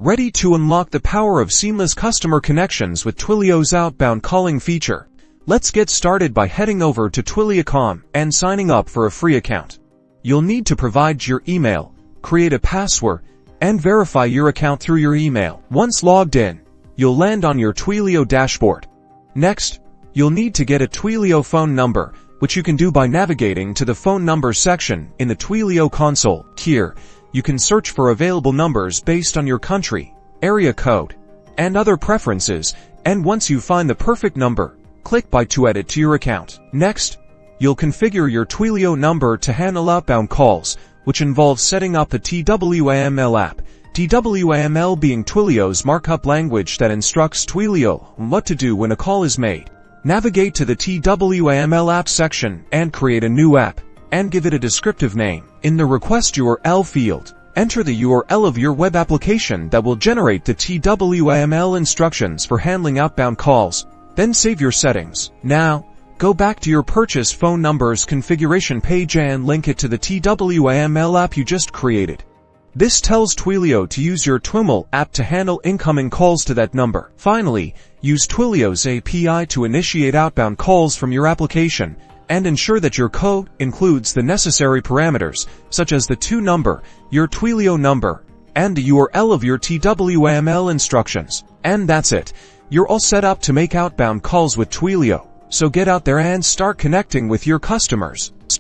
Ready to unlock the power of seamless customer connections with Twilio's outbound calling feature? Let's get started by heading over to Twilio.com and signing up for a free account. You'll need to provide your email, create a password, and verify your account through your email. Once logged in, you'll land on your Twilio dashboard. Next, you'll need to get a Twilio phone number, which you can do by navigating to the phone number section in the Twilio console. Here, you can search for available numbers based on your country, area code, and other preferences, and once you find the perfect number, click Buy to add it to your account. Next, you'll configure your Twilio number to handle outbound calls, which involves setting up the TwiML app. TwiML being Twilio's markup language that instructs Twilio on what to do when a call is made. Navigate to the TwiML app section and create a new app, and give it a descriptive name. In the request URL field, enter the URL of your web application that will generate the TwiML instructions for handling outbound calls. Then save your settings. Now, go back to your purchase phone number's configuration page and link it to the TwiML app you just created. This tells Twilio to use your TwiML app to handle incoming calls to that number. Finally, use Twilio's API to initiate outbound calls from your application, and ensure that your code includes the necessary parameters, such as the to number, your Twilio number, and the URL of your TwiML instructions. And that's it. You're all set up to make outbound calls with Twilio. So get out there and start connecting with your customers.